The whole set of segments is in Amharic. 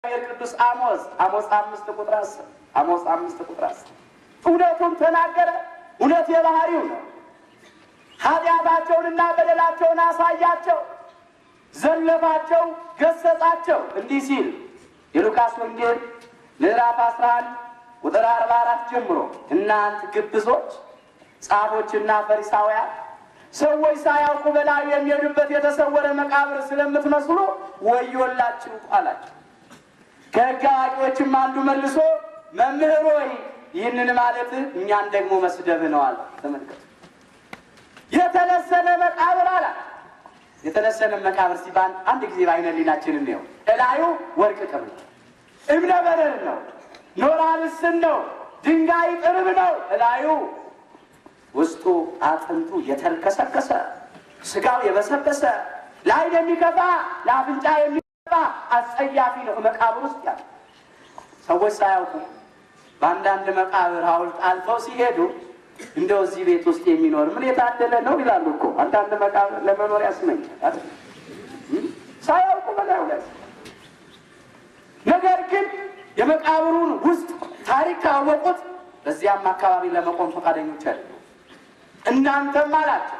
ቅዱስ አሞጽ 5:10 አሞጽ 5:10 እውነቱን ተናገረ። እውነት የባህሪው ነው። ኃጢአታቸውንና በደላቸውን አሳያቸው፣ ዘለፋቸው፣ ገሰጻቸው። እንዲህ ሲል የሉቃስ ወንጌል ምዕራፍ 11 ቁጥር 44 ጀምሮ እናንት ግብዞች ጻፎችና ፈሪሳውያን ሰዎች ሳያውቁ በላዩ የሚሄዱበት የተሰወረ መቃብር ስለምትመስሉ ወዮላችሁ አላቸው። ከሕግ አዋቂዎችም አንዱ መልሶ መምህር ሆይ ይህንን ማለት እኛን ደግሞ መስደብ ነው አለ። ተመልከቱ፣ የተለሰነ መቃብር አለ። የተለሰነ መቃብር ሲባል አንድ ጊዜ በዓይነ ሕሊናችን እንየው። እላዩ ወርቅ ተብሎ እብነ በረድ ነው፣ ኖራ ልስን ነው፣ ድንጋይ ጥርብ ነው። እላዩ ውስጡ አጥንቱ የተልከሰከሰ ስጋው የበሰበሰ ለዓይን የሚከፋ ለአፍንጫ የሚከፋ አጸያፊ ነው። መቃብር ውስጥ ያለ ሰዎች ሳያውቁ በአንዳንድ መቃብር ሐውልት አልፈው ሲሄዱ እንደው እዚህ ቤት ውስጥ የሚኖር ምን የታደለ ነው ይላሉ እኮ። አንዳንድ መቃብር ለመኖር ያስመኛል ሳያውቁ በላዩ ላይ። ነገር ግን የመቃብሩን ውስጥ ታሪክ ካወቁት በዚያም አካባቢ ለመቆም ፈቃደኞች አይደሉም። እናንተም አላቸው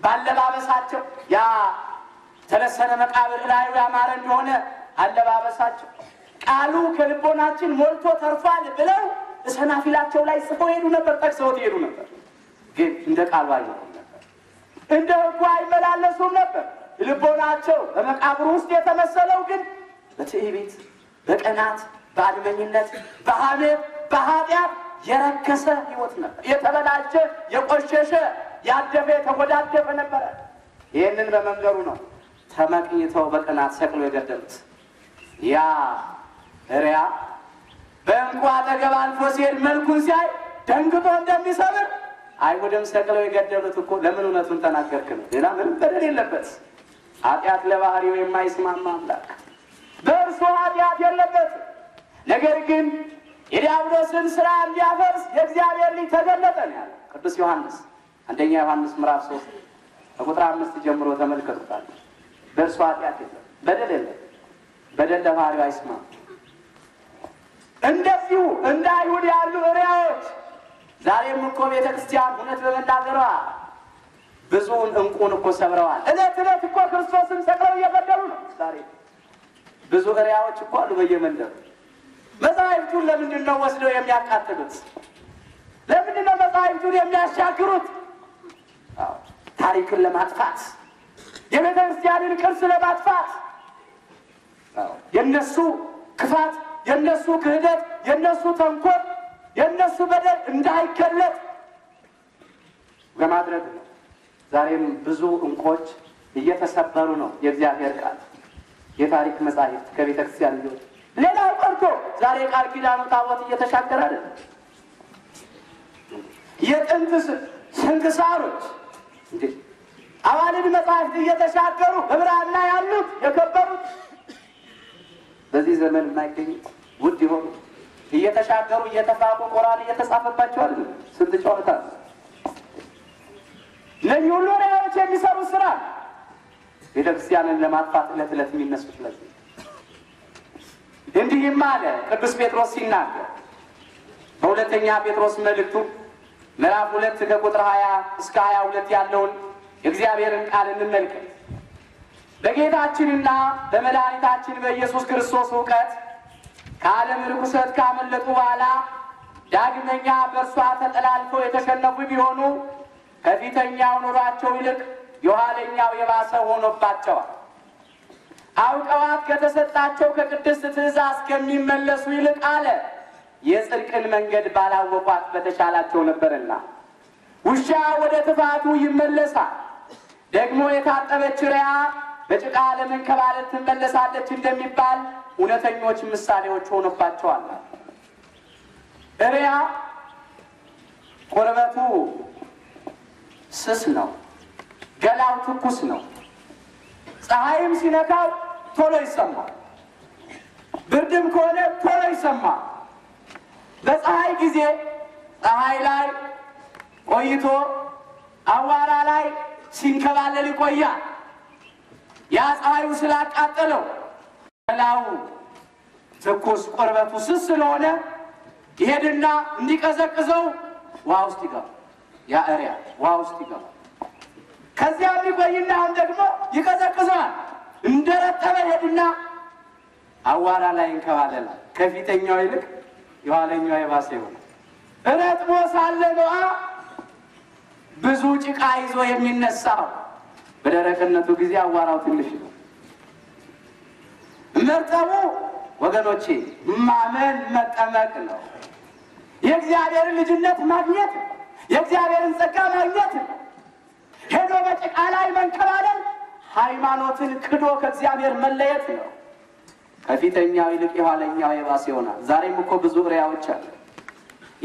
ባለባበሳቸው ያ ተለሰነ መቃብር ላዩ ያማረ እንደሆነ አለባበሳቸው ቃሉ ከልቦናችን ሞልቶ ተርፏል ብለው ሰናፊላቸው ላይ ጽፈው ሄዱ ነበር፣ ጠቅሰውት ሄዱ ነበር። ግን እንደ ቃሉ አይሆኑም ነበር፣ እንደ ሕጉ አይመላለሱም ነበር። ልቦናቸው በመቃብሩ ውስጥ የተመሰለው ግን በትዕቢት፣ በቅናት፣ በአድመኝነት፣ በሐሜት፣ በኃጢአት የረከሰ ሕይወት ነበር። የተበላሸ የቆሸሸ ያደፈ የተጎዳደፈ ነበረ። ይህንን በመንገሩ ነው ተመቅኝተው በቅናት ሰቅሎ የገደሉት። ያ እሪያ በእንቁ አጠገብ አልፎ ሲሄድ መልኩን ሲያይ ደንግጦ እንደሚሰብር አይሁድም ሰቅለው የገደሉት እኮ ለምን እውነቱን ተናገርክ ነው። ሌላ ምንም በደል የለበት። ኃጢአት ለባህሪው የማይስማማ አምላክ በእርሱ ኃጢአት የለበት። ነገር ግን የዲያብሎስን ስራ እንዲያፈርስ የእግዚአብሔር ልጅ ተገለጠ ነው ያለው ቅዱስ ዮሐንስ። አንደኛ ዮሐንስ ምዕራፍ 3 ከቁጥር 5 ጀምሮ ተመልከቱታል። በእርሱ ኃጢአት የለም፣ በደል የለም። በደል ለባህሪው አይስማም። እንደዚሁ እንደ አይሁድ ያሉ እሪያዎች ዛሬም እኮ ቤተ ክርስቲያን እውነት በመናገሯ ብዙውን እንቁን እኮ ሰብረዋል። እለት እለት እኮ ክርስቶስን ሰቅለው እየገደሉ ነው። ዛሬ ብዙ እሪያዎች እኮ አሉ በየመንደሩ። መጻሕፍቱን ለምንድን ነው ወስደው የሚያቃጥሉት? ለምንድን ነው መጻሕፍቱን የሚያሻግሩት? ታሪክን ለማጥፋት፣ የቤተ ክርስቲያንን ቅርስ ለማጥፋት። የነሱ ክፋት፣ የነሱ ክህደት፣ የነሱ ተንኮል፣ የነሱ በደል እንዳይገለጥ ለማድረግ ነው። ዛሬም ብዙ እንቆች እየተሰበሩ ነው። የእግዚአብሔር ቃል የታሪክ መጻሕፍት ከቤተ ክርስቲያን ይወጡ። ሌላው ቀርቶ ዛሬ ቃል ኪዳኑ ታቦት እየተሻገረ አይደል? የጥንት ስንክሳሮች እንዴ አዋልድ መጻሕፍት እየተሻገሩ ህብራና ያሉት የከበሩት በዚህ ዘመን የማይገኙ ውድ የሆኑ እየተሻገሩ እየተፋቁ ቁርአን እየተጻፈባቸው አይደል? ስንት ጨዋታ እነዚህ ሁሉ ሪያዎች የሚሰሩት ስራ ቤተክርስቲያንን ለማጥፋት ዕለት ዕለት የሚነሱት ለዚህ። እንዲህም አለ ቅዱስ ጴጥሮስ ሲናገር በሁለተኛ ጴጥሮስ መልእክቱ ምዕራፍ 2 ከቁጥር 20 እስከ 22 ያለውን የእግዚአብሔርን ቃል እንመልከት። በጌታችንና በመድኃኒታችን በኢየሱስ ክርስቶስ እውቀት ከዓለም ርኩሰት ካመለጡ በኋላ ዳግመኛ በእርሷ ተጠላልፈው የተሸነፉ ቢሆኑ ከፊተኛው ኑሯቸው ይልቅ የኋለኛው የባሰ ሆኖባቸዋል። አውቀዋት ከተሰጣቸው ከቅድስት ትእዛዝ ከሚመለሱ ይልቅ አለ የጽድቅን መንገድ ባላወቋት በተሻላቸው ነበርና። ውሻ ወደ ትፋቱ ይመለሳል፣ ደግሞ የታጠበች ሪያ በጭቃ ለመንከባለል ትመለሳለች እንደሚባል እውነተኞች ምሳሌዎች ሆኖባቸዋል። ሪያ ቁርበቱ ስስ ነው፣ ገላው ትኩስ ነው። ፀሐይም ሲነካው ቶሎ ይሰማል፣ ብርድም ከሆነ ቶሎ ይሰማል። በፀሐይ ጊዜ ፀሐይ ላይ ቆይቶ አዋራ ላይ ሲንከባለል ይቆያል። ያ ፀሐዩ ስላቃጠለው ገላው ትኩስ ቆርበቱ ስስ ስለሆነ ይሄድና እንዲቀዘቅዘው ውሃ ውስጥ ይገባል። ያ እሪያ ውሃ ውስጥ ይገባል። ከዚያ ሊቆይና አሁን ደግሞ ይቀዘቅዘዋል። እንደረጠበ ይሄድና አዋራ ላይ እንከባለላል። ከፊተኛው ይልቅ የኋለኛው የባሰ ይሆናል። ረጥቦ ሳለ ነዋ ብዙ ጭቃ ይዞ የሚነሳው። በደረቅነቱ ጊዜ አዋራው ትንሽ ነው። መርጠቡ ወገኖቼ ማመን መጠመቅ ነው። የእግዚአብሔርን ልጅነት ማግኘት፣ የእግዚአብሔርን ጸጋ ማግኘት። ሄዶ በጭቃ ላይ መንከባለል ሃይማኖትን ክዶ ከእግዚአብሔር መለየት ነው። ከፊተኛው ይልቅ የኋለኛው የባሰ ይሆናል። ዛሬም እኮ ብዙ እሪያዎች አሉ።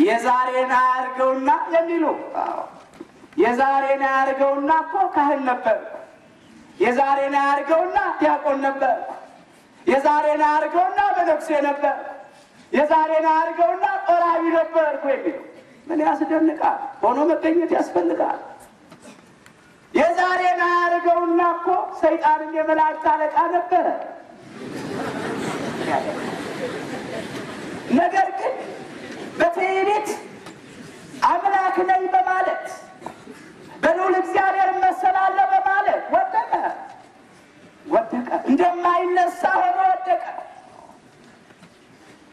የዛሬን አያርገውና የሚሉ የዛሬን አያርገውና እኮ ካህን ነበር፣ የዛሬን አያርገውና ዲያቆን ነበር፣ የዛሬን አያርገውና መነኩሴ ነበር፣ የዛሬን አያርገውና ቆራቢ ነበር እኮ የሚሉ ምን ያስደንቃል? ሆኖ መገኘት ያስፈልጋል። የዛሬን አያርገውና እኮ ሰይጣንም የመላእክት አለቃ ነበረ። ነገር ግን በትዕቢት አምላክ ነኝ በማለት በልዑል እግዚአብሔር እመሰላለሁ በማለት ወደቀ። እንደማይነሳ ሆኖ ወደቀ።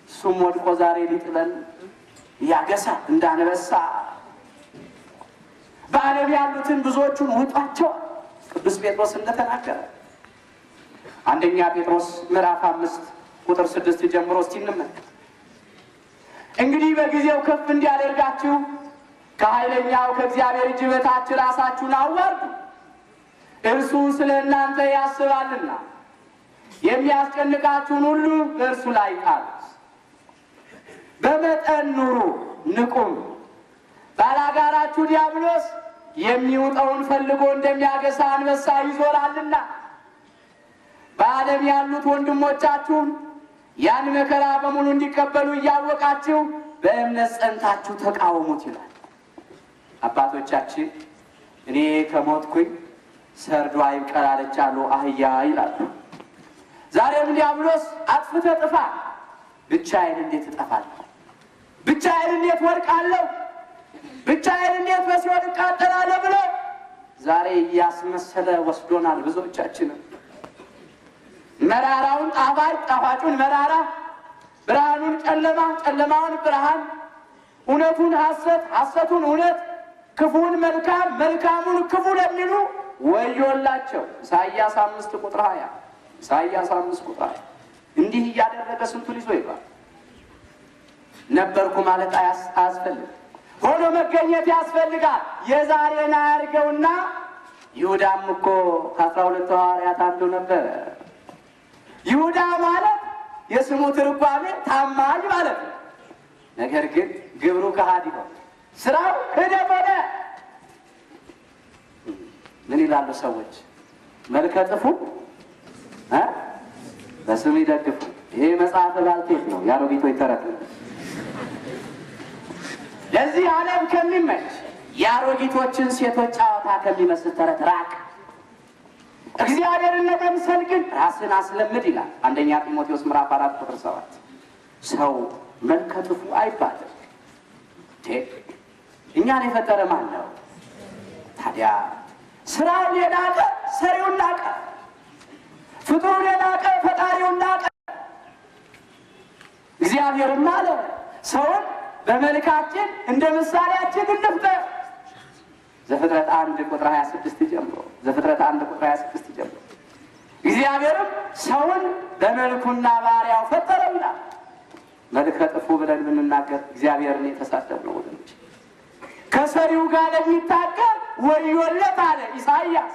እሱም ወድቆ ዛሬ ሊጥለን ያገሳ እንዳንበሳ በዓለም ያሉትን ብዙዎቹን ውጧቸው ቅዱስ ጴጥሮስ እንደተናገረ አንደኛ ጴጥሮስ ምዕራፍ 5 ቁጥር 6 ጀምሮ እስቲ እንመልከት። እንግዲህ በጊዜው ከፍ እንዲያደርጋችሁ ከኃይለኛው ከእግዚአብሔር እጅ በታች ራሳችሁን አዋርዱ፣ እርሱ ስለ እናንተ ያስባልና የሚያስጨንቃችሁን ሁሉ በእርሱ ላይ ጣሉት። በመጠን ኑሩ፣ ንቁም። ባላጋራችሁ ዲያብሎስ የሚውጠውን ፈልጎ እንደሚያገሳ አንበሳ ይዞራልና በዓለም ያሉት ወንድሞቻችሁን ያን መከራ በሙሉ እንዲቀበሉ እያወቃችሁ በእምነት ጸንታችሁ ተቃወሙት ይላል። አባቶቻችን እኔ ከሞትኩኝ ሰርዶ አይብቀል አለቻሉ አህያ ይላሉ። ዛሬም ዲያብሎስ አጥፍተህ ጥፋ፣ ብቻዬን እንዴት እጠፋለሁ? ብቻዬን እንዴት ወድቃለሁ? ብቻዬን እንዴት በሲኦል እቃጠላለሁ ብሎ ዛሬ እያስመሰለ ወስዶናል ብዙዎቻችንን። መራራውን ጣፋጭ፣ ጣፋጩን መራራ፣ ብርሃኑን ጨለማ፣ ጨለማውን ብርሃን፣ እውነቱን ሐሰት፣ ሐሰቱን እውነት፣ ክፉን መልካም፣ መልካሙን ክፉ ለሚሉ ወዮላቸው። ኢሳይያስ 5 ቁጥር 20 ኢሳይያስ 5 ቁጥር 20 እንዲህ እያደረገ ስንቱን ይዞ ይባል። ነበርኩ ማለት አያስፈልግም፣ ሆኖ መገኘት ያስፈልጋል። የዛሬን አያርገውና ይሁዳም እኮ ከ12 ሐዋርያት አንዱ ነበረ። ይሁዳ ማለት የስሙ ትርጓሜ ታማኝ ማለት ነው። ነገር ግን ግብሩ ከሃዲ ነው፣ ስራው ክህደት ሆነ። ምን ይላሉ ሰዎች? መልከ ጥፉ በስም ይደግፉ። ይሄ መጽሐፈ ባልቴት ነው፣ የአሮጊቶች ተረት ነው። ለዚህ ዓለም ከሚመች የአሮጊቶችን ሴቶች ጨዋታ ከሚመስል ተረት ራቅ። እግዚአብሔርን ለመምሰል ግን ራስን አስለምድ ይላል አንደኛ ጢሞቴዎስ ምዕራፍ 4 ቁጥር 7። ሰው መልከ ጥፉ አይባልም። እኛን የፈጠረ ማን ነው ታዲያ? ስራውን የናቀ ሰሪውን ናቀ፣ ፍጡሩን የናቀ ፈጣሪውን ናቀ። እግዚአብሔርም አለ ሰውን በመልካችን እንደ ምሳሌያችን እንፍጠር። ዘፍጥረት 1 ቁጥር 26 ጀምሮ ዘፍጥረት 1 ቁጥር 26 ጀምሮ እግዚአብሔርም ሰውን በመልኩና ባሪያው ፈጠረው ይላል። መልከ ጥፉ ብለን ብንናገር እግዚአብሔርን የተሳደብ ነው ወገኖች። ከሰሪው ጋር ለሚታገል ወዮለት አለ ኢሳይያስ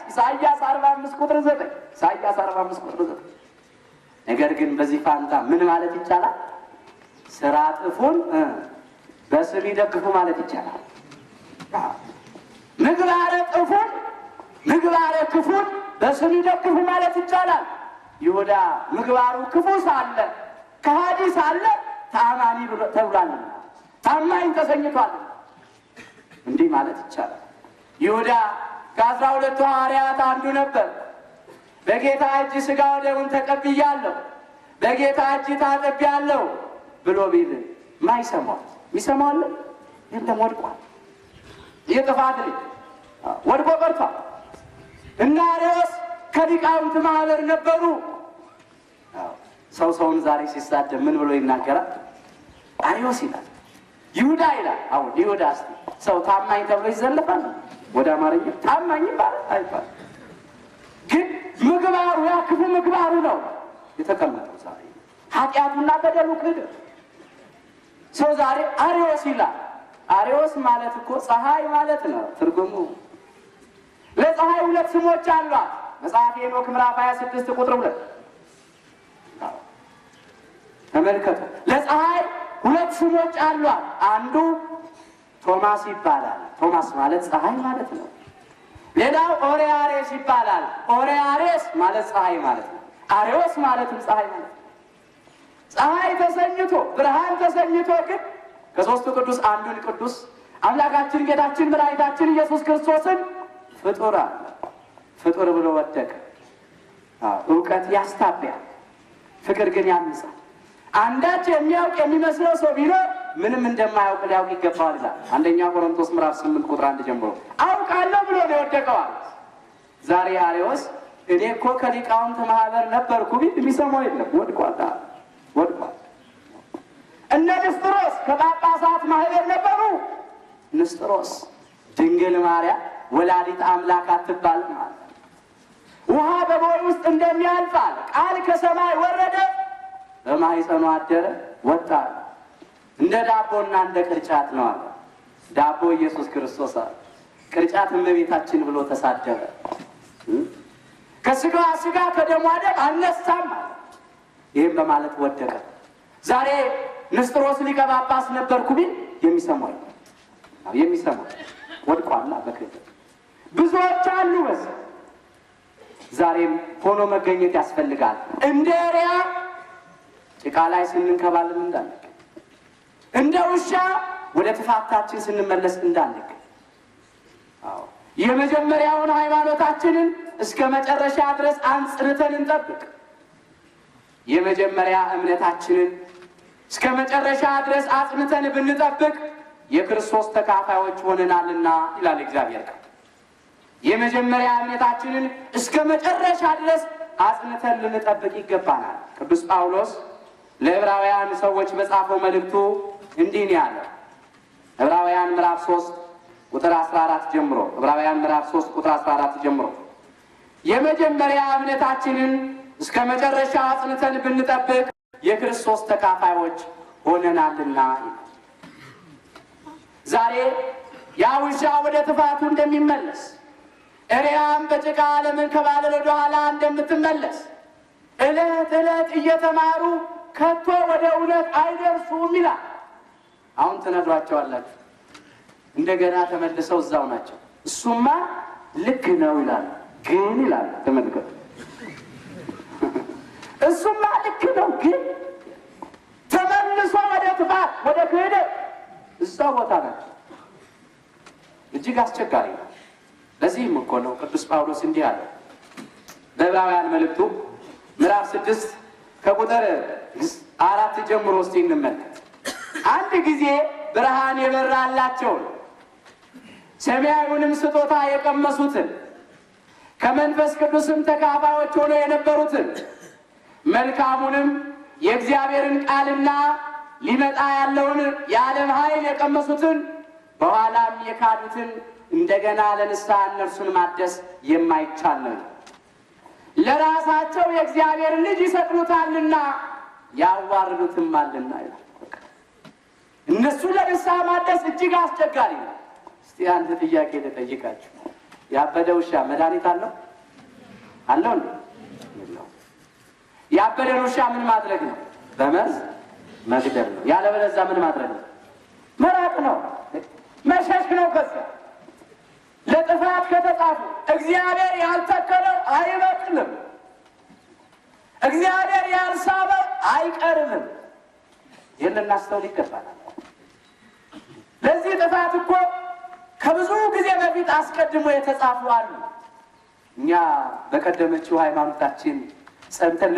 45 ቁጥር 9 ኢሳይያስ 45 ቁጥር 9። ነገር ግን በዚህ ፋንታ ምን ማለት ይቻላል? ስራ ጥፉን በስም ይደግፉ ማለት ይቻላል። ምግባረ ጥፉን ምግባረ ክፉን በስም ይደግፉ ማለት ይቻላል። ይሁዳ ምግባሩ ክፉ ሳለ ከሃዲ ሳለ ታማኒ ተብሏልና ታማኝ ተሰኝቷል። እንዲህ ማለት ይቻላል። ይሁዳ ከ12 ሐዋርያት አንዱ ነበር። በጌታ እጅ ሥጋ ወደሙን ተቀብያለሁ፣ በጌታ እጅ ታጥቤአለሁ ብሎ ቢል ማይሰማው ይሰማል? የለም፣ ወድቋል። የጥፋት ልጅ ወድቆ ቀርቷል። እና አርዮስ ከሊቃውንት ማህበር ነበሩ። ሰውን ዛሬ ሲሳደብ ምን ብሎ ይናገራል? አርዮስ ይላል፣ ይሁዳ ይላል። አሁን ይሁዳ እስቲ ሰው ታማኝ ተብሎ ይዘለፋል? ወደ አማርኛ ታማኝ ይባላል አይባል? ግን ምግባሩ ያ ክፉ ምግባሩ ነው የተቀመጠው። ዛሬ ኃጢአቱና በደሉ ክህደት ሰው ዛሬ አርዮስ ይላል። አርዮስ ማለት እኮ ፀሐይ ማለት ነው ትርጉሙ። ለፀሐይ ሁለት ስሞች አሏት። መጽሐፈ ሄኖክ ምዕራፍ 26 ቁጥር 2 ተመልከቱ። ለፀሐይ ሁለት ስሞች አሏት። አንዱ ቶማስ ይባላል። ቶማስ ማለት ፀሐይ ማለት ነው። ሌላው ኦሪያሬስ ይባላል። ኦሪያሬስ ማለት ፀሐይ ማለት ነው። አርዮስ ማለትም ፀሐይ ማለት ነው። ፀሐይ ተሰኝቶ ብርሃን ተሰኝቶ ግን ከሦስቱ ቅዱስ አንዱን ቅዱስ አምላካችን ጌታችን መድኃኒታችን ኢየሱስ ክርስቶስን ፍጡር አለ። ፍጡር ብሎ ወደቀ። እውቀት ያስታብያል፣ ፍቅር ግን ያንጻል። አንዳች የሚያውቅ የሚመስለው ሰው ቢኖር ምንም እንደማያውቅ ሊያውቅ ይገባዋል ይላል አንደኛ ቆሮንቶስ ምዕራፍ 8 ቁጥር 1 ጀምሮ። አውቃለሁ ብሎ ነው የወደቀዋል። ዛሬ አርዮስ እኔ እኮ ከሊቃውንት ማህበር ነበርኩ ቢል የሚሰማው የለም፣ ወድቋል። ወድቋል። እነ ንስጥሮስ ከጳጳሳት ማህበር ነበሩ። ንስጥሮስ ድንግል ማርያም ወላዲት አምላክ አትባል ማለት ውሃ በቦይ ውስጥ እንደሚያልፋል ቃል ከሰማይ ወረደ፣ በማኅፀኗ አደረ፣ ወጣ። እንደ ዳቦና እንደ ቅርጫት ነው አለ። ዳቦ ኢየሱስ ክርስቶስ አለ፣ ቅርጫት እመቤታችን ብሎ ተሳደበ። ከስጋዋ ስጋ ከደሟ ደም አልነሳም አለ። ይህም በማለት ወደቀ። ዛሬ ንስጥሮስ ሊቀ ጳጳስ ነበርኩ ቢል የሚሰማው ወድቋላ በክህደት ብዙዎች አሉ። በዚህ ዛሬም ሆኖ መገኘት ያስፈልጋል። እንደ ሪያ ጭቃ ላይ ስንንከባለን እንዳንቅ፣ እንደ ውሻ ወደ ትፋታችን ስንመለስ እንዳንቅ። የመጀመሪያውን ሃይማኖታችንን እስከ መጨረሻ ድረስ አንጽርተን እንጠብቅ። የመጀመሪያ እምነታችንን እስከ መጨረሻ ድረስ አጽንተን ብንጠብቅ የክርስቶስ ተካፋዮች ሆነናልና ይላል እግዚአብሔር ቃል። የመጀመሪያ እምነታችንን እስከ መጨረሻ ድረስ አጽንተን ልንጠብቅ ይገባናል። ቅዱስ ጳውሎስ ለዕብራውያን ሰዎች በጻፈው መልእክቱ እንዲህ ነው ያለው። ዕብራውያን ምዕራፍ 3 ቁጥር 14 ጀምሮ ዕብራውያን ምዕራፍ 3 ቁጥር 14 ጀምሮ የመጀመሪያ እምነታችንን እስከ መጨረሻ አጽንተን ብንጠብቅ የክርስቶስ ተካፋዮች ሆነናልና። ዛሬ ያ ውሻ ወደ ጥፋቱ እንደሚመለስ እሪያም በጭቃ ለመንከባለል ወደ ኋላ እንደምትመለስ ዕለት ዕለት እየተማሩ ከቶ ወደ እውነት አይደርሱም ይላል። አሁን ትነግሯቸዋላችሁ፣ እንደገና ተመልሰው እዛው ናቸው። እሱማ ልክ ነው ይላል፣ ግን ይላል ተመልከቱ፣ እሱማ ልክ ነው ግን ተመልሶ ወደ ጥፋት ወደ ክህደት እዛው ቦታ ናቸው። እጅግ አስቸጋሪ ነው። ለዚህም እኮ ነው ቅዱስ ጳውሎስ እንዲህ አለ በዕብራውያን መልእክቱ ምዕራፍ 6 ከቁጥር 4 ጀምሮ እስቲ እንመልከት። አንድ ጊዜ ብርሃን የበራላቸውን ሰማያዊውንም ስጦታ የቀመሱትን ከመንፈስ ቅዱስም ተካፋዮች ሆነው የነበሩትን መልካሙንም የእግዚአብሔርን ቃልና ሊመጣ ያለውን የዓለም ኃይል የቀመሱትን በኋላም የካዱትን እንደገና ለንስሐ እነርሱን ማደስ የማይቻል ነው። ለራሳቸው የእግዚአብሔር ልጅ ይሰቅሉታልና ያዋርዱትማልና ይላል። እነሱ ለንስሐ ማደስ እጅግ አስቸጋሪ ነው። እስቲ አንድ ጥያቄ ልጠይቃችሁ። ያበደ ውሻ መድኃኒት አለው እንዴ? ያበደን ውሻ ምን ማድረግ ነው? በመርዝ መግደል ነው። ያለበለዚያ ምን ማድረግ ነው? መራቅ ነው፣ መሸሽ ነው። ከዚያ ለጥፋት ከተጻፉ እግዚአብሔር ያልተከለው አይበቅልም፣ እግዚአብሔር ያልሳበው አይቀርምም። ይህን ልናስተውል ይገባናል። ለዚህ ጥፋት እኮ ከብዙ ጊዜ በፊት አስቀድሞ የተጻፉ አሉ። እኛ በቀደመችው ሃይማኖታችን ጸንተን